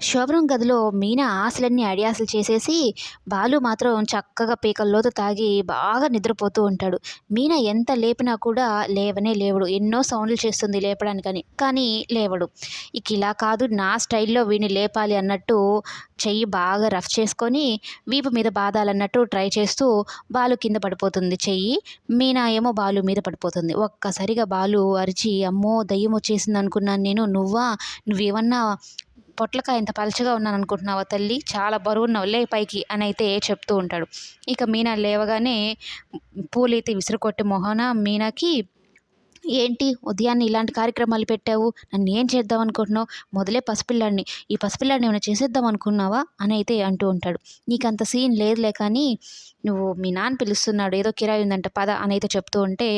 శోభనం గదిలో మీనా ఆశలన్నీ అడియాసలు చేసేసి, బాలు మాత్రం చక్కగా పీకల్లోతు తాగి బాగా నిద్రపోతూ ఉంటాడు. మీనా ఎంత లేపినా కూడా లేవనే లేవడు. ఎన్నో సౌండ్లు చేస్తుంది లేపడానికని, కానీ లేవడు. ఇక ఇలా కాదు, నా స్టైల్‌లో వీడిని లేపాలి అన్నట్టు చెయ్యి బాగా రఫ్ చేసుకొని వీపు మీద బాదాలన్నట్టు ట్రై చేస్తూ బాలు కింద పడిపోతుంది చెయ్యి. మీనా ఏమో బాలు మీద పడిపోతుంది. ఒక్కసారిగా బాలు అరిచి, "అమ్మో! దెయ్యం వచ్చేసిందనుకున్నాను నేను. నువ్వా? నువ్వేమన్నా పొట్లకాయ ఇంత పలచగా ఉన్నాననుకుంటున్నావా తల్లి? చాలా బరువున్నావు, లే పైకి" అనైతే చెప్తూ ఉంటాడు. ఇక మీనా లేవగానే పూలైతే విసిరికొట్టి మొహాన మీనాకి, "ఏంటి ఉదయాన్నే ఇలాంటి కార్యక్రమాలు పెట్టావు? నన్నేం చేద్దాం అనుకుంటున్నావు? మొదలే పసిపిల్లాడిని. ఈ పసిపిల్లాడిని ఏమైనా చేసేద్దాం అనుకున్నావా?" అనైతే అంటూ ఉంటాడు. "నీకంత సీన్ లేదులే కానీ, నువ్వు మీ నాన్న పిలుస్తున్నాడు. ఏదో కిరాయి ఉందంట పద" అనైతే చెప్తూ ఉంటే,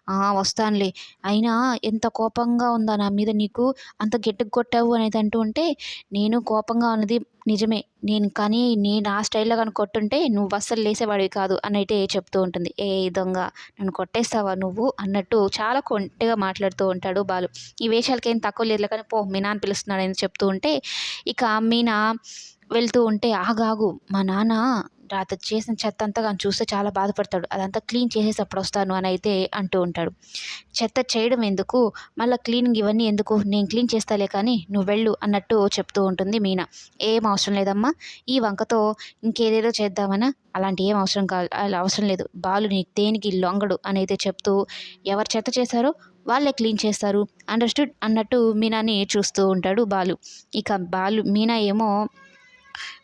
"ఆ! వస్తానులే. అయినా ఎంత కోపంగా ఉందా నా మీద నీకు? అంత గట్టిగా కొట్టావు" అనైతే అంటూ ఉంటే, "నేను కోపంగా ఉన్నది నిజమే. నేను నా స్టైల్‌లో గాని కొట్టుంటే నువ్వు అస్సలు లేసేవాడివి కాదు" అనైతే చెప్తూ ఉంటుంది. "ఏయ్ దొంగ! నన్ను కొట్టేస్తావా నువ్వు" అన్నట్టు చాలా కొంటెగా మాట్లాడుతూ ఉంటాడు బాలు. "ఈ వేషాలకేం తక్కువ లేదులే కానీ పో, మీ నాన్న పిలుస్తున్నాడని" చెప్తూ ఉంటే, ఇక మీనా వెళ్తూ ఉంటే, "ఆగాగు, మా నాన్న రాత్రి చేసిన చెత్తంతా గాని చూస్తే చాలా బాధపడతాడు. అదంతా క్లీన్ చేసేసి అప్పుడొస్తాను" అనైతే అంటూ ఉంటాడు. "చెత్త చేయడం ఎందుకు? మళ్ళా క్లీనింగ్ ఇవన్నీ ఎందుకు? నేను క్లీన్ చేస్తాలే కానీ నువ్వు వెళ్ళు" అన్నట్టు చెప్తూ ఉంటుంది మీనా. "ఏం అవసరం లేదమ్మా. ఈ వంకతో ఇంకేదేదో చేద్దామనా? అలాంటి ఏం అవసరం కాదు, అలా అవసరం లేదు. బాలు నీకు దేనికి లొంగడు" అనైతే చెప్తూ, "ఎవరు చెత్త చేశారో వాళ్ళే క్లీన్ చేస్తారు. అండర్‌స్టూడ్" అన్నట్టు మీనాని చూస్తూ ఉంటాడు బాలు. ఇక మీనా ఏమో,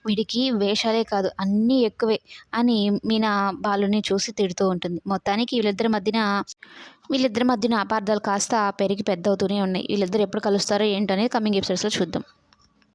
"వీడికి వేషాలే కాదు అన్నీ ఎక్కువే" అని మీనా బాలుని చూసి తిడుతూ ఉంటుంది. మొత్తానికి వీళ్ళిద్దరి మధ్యన అపార్థాలు కాస్త పెరిగి పెద్దవుతూనే ఉన్నాయి. వీళ్ళిద్దరు ఎప్పుడు కలుస్తారో ఏంటో అనేది కమింగ్ ఎపిసోడ్స్‌లో చూద్దాం.